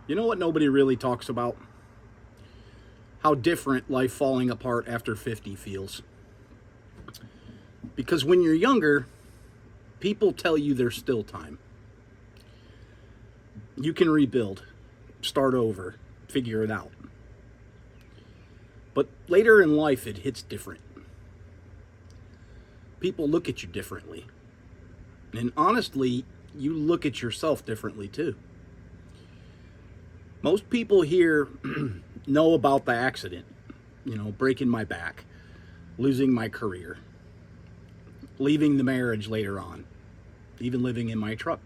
You know what nobody really talks about? How different life falling apart after 50 feels. Because when you're younger, people tell you there's still time. You can rebuild, start over, figure it out. But later in life, it hits different. People look at you differently. And honestly, you look at yourself differently too. Most people here know about the accident, breaking my back, losing my career, leaving the marriage later on, even living in my truck.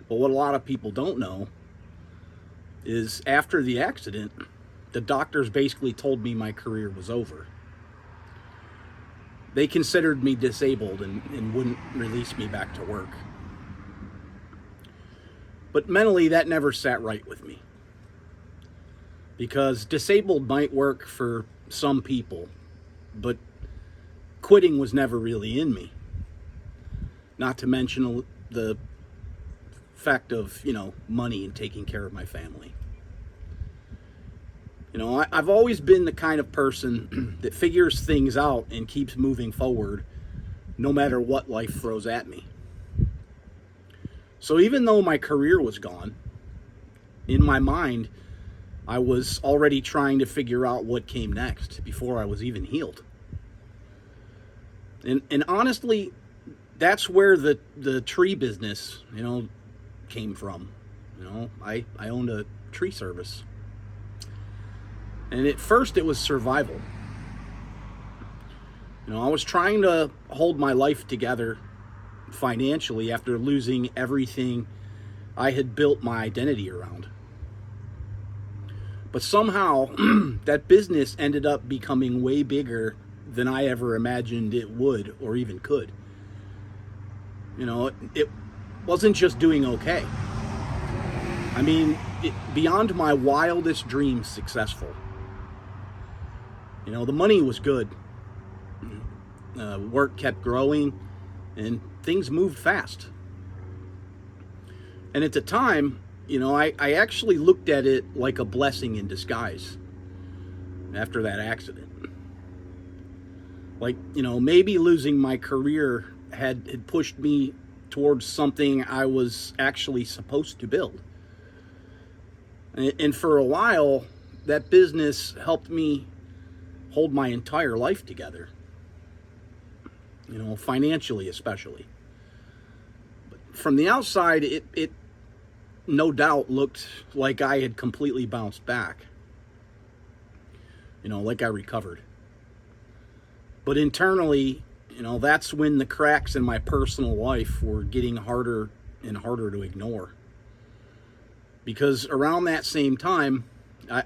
But what a lot of people don't know is after the accident, the doctors basically told me my career was over. They considered me disabled and wouldn't release me back to work. But mentally, that never sat right with me. Because disabled might work for some people, but quitting was never really in me. Not to mention the fact of, money and taking care of my family. I've always been the kind of person that figures things out and keeps moving forward no matter what life throws at me. So even though my career was gone, in my mind, I was already trying to figure out what came next before I was even healed. And honestly, that's where the tree business, came from. I owned a tree service. And at first it was survival. I was trying to hold my life together financially after losing everything I had built my identity around. But somehow that business ended up becoming way bigger than I ever imagined it would or even could. It wasn't just doing okay. I mean, beyond my wildest dreams, successful. The money was good. Work kept growing and things moved fast. And at the time, I actually looked at it like a blessing in disguise after that accident. Like, maybe losing my career had pushed me towards something I was actually supposed to build. And for a while, that business helped me hold my entire life together. Financially especially. But from the outside, it no doubt looked like I had completely bounced back. Like I recovered. But internally, that's when the cracks in my personal life were getting harder and harder to ignore. Because around that same time,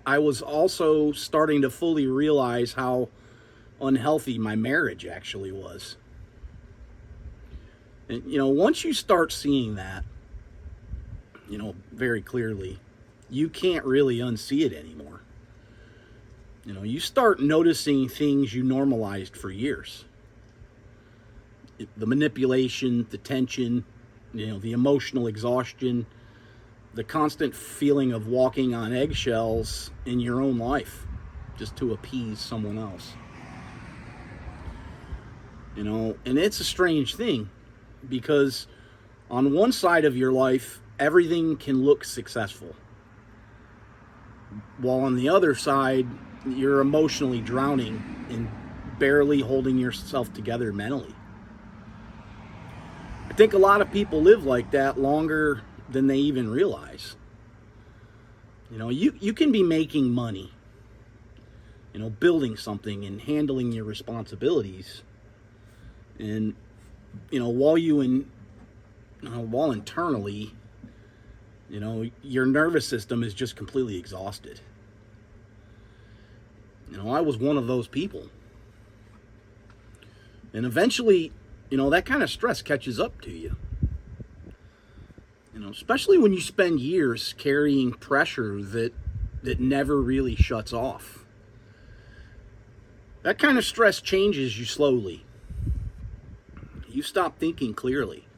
I was also starting to fully realize how unhealthy my marriage actually was. And, once you start seeing that, very clearly, you can't really unsee it anymore. You start noticing things you normalized for years. The manipulation, the tension, the emotional exhaustion, the constant feeling of walking on eggshells in your own life just to appease someone else. And it's a strange thing because on one side of your life, everything can look successful. While on the other side, you're emotionally drowning and barely holding yourself together mentally. I think a lot of people live like that longer than they even realize. You can be making money, building something and handling your responsibilities. And, while internally, your nervous system is just completely exhausted. I was one of those people. And eventually, that kind of stress catches up to you. Especially when you spend years carrying pressure that never really shuts off. That kind of stress changes you slowly. You stop thinking clearly.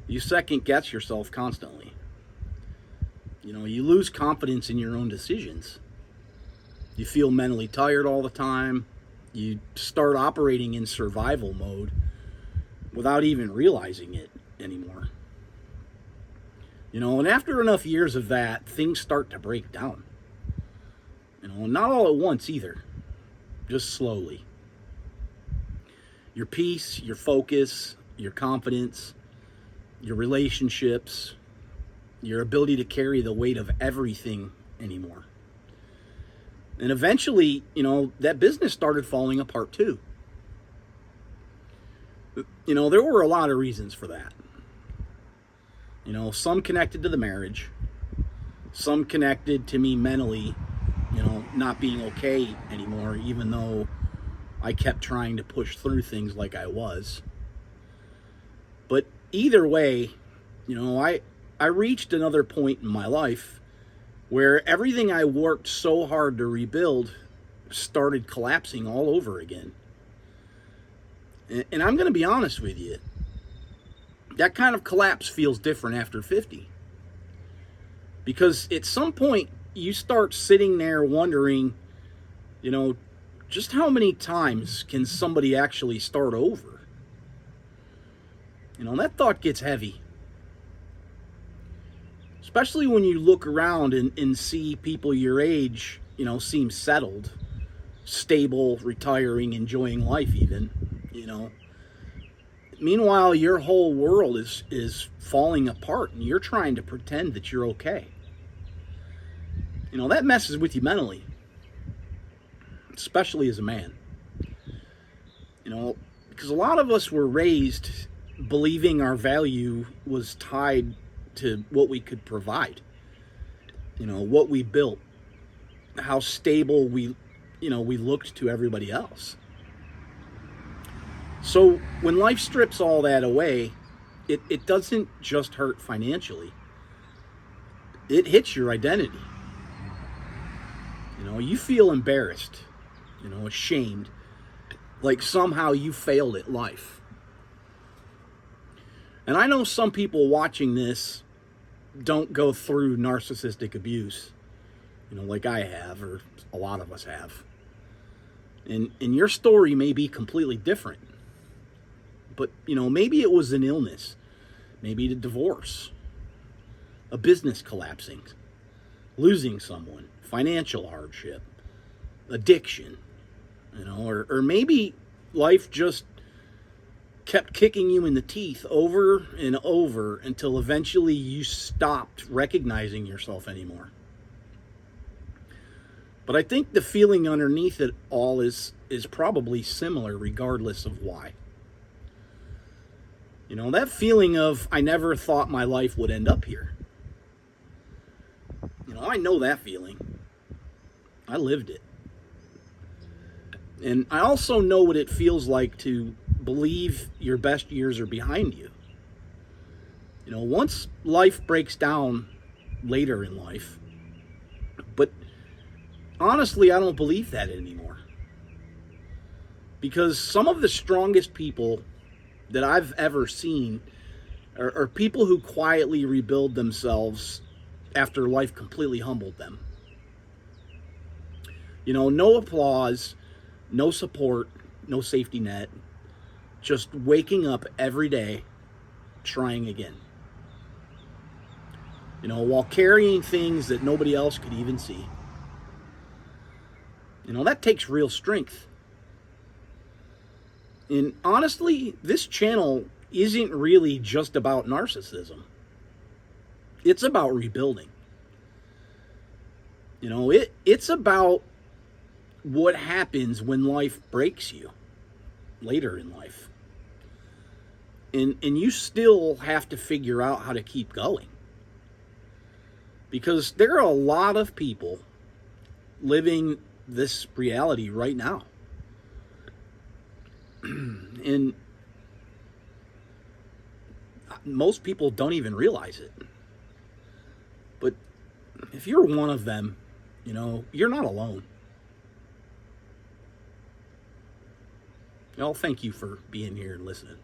You second guess yourself constantly. You lose confidence in your own decisions. You feel mentally tired all the time. You start operating in survival mode without even realizing it anymore. And after enough years of that, things start to break down. Not all at once either, just slowly. Your peace, your focus, your confidence, your relationships, your ability to carry the weight of everything anymore. And eventually, that business started falling apart too. There were a lot of reasons for that. Some connected to the marriage, some connected to me mentally, not being okay anymore, even though I kept trying to push through things like I was. But either way, I reached another point in my life where everything I worked so hard to rebuild started collapsing all over again. And I'm going to be honest with you, that kind of collapse feels different after 50. Because at some point, you start sitting there wondering, just how many times can somebody actually start over? That thought gets heavy. Especially when you look around and see people your age, seem settled, stable, retiring, enjoying life even, Meanwhile, your whole world is falling apart and you're trying to pretend that you're okay. That messes with you mentally, especially as a man. Because a lot of us were raised believing our value was tied to what we could provide, what we built, how stable we looked to everybody else. So when life strips all that away, it doesn't just hurt financially. It hits your identity. You feel embarrassed, ashamed, like somehow you failed at life. And I know some people watching this don't go through narcissistic abuse, like I have, or a lot of us have. And your story may be completely different. But, maybe it was an illness, maybe a divorce, a business collapsing, losing someone, financial hardship, addiction, or maybe life just kept kicking you in the teeth over and over until eventually you stopped recognizing yourself anymore. But I think the feeling underneath it all is probably similar regardless of why. That feeling of, I never thought my life would end up here. I know that feeling. I lived it. And I also know what it feels like to believe your best years are behind you. Once life breaks down later in life, but honestly, I don't believe that anymore. Because some of the strongest people that I've ever seen are people who quietly rebuild themselves after life completely humbled them. No applause, no support, no safety net, just waking up every day, trying again. While carrying things that nobody else could even see. That takes real strength. And honestly, this channel isn't really just about narcissism. It's about rebuilding. It's about what happens when life breaks you later in life. And you still have to figure out how to keep going. Because there are a lot of people living this reality right now. And most people don't even realize it. But if you're one of them, you're not alone. Thank you for being here and listening.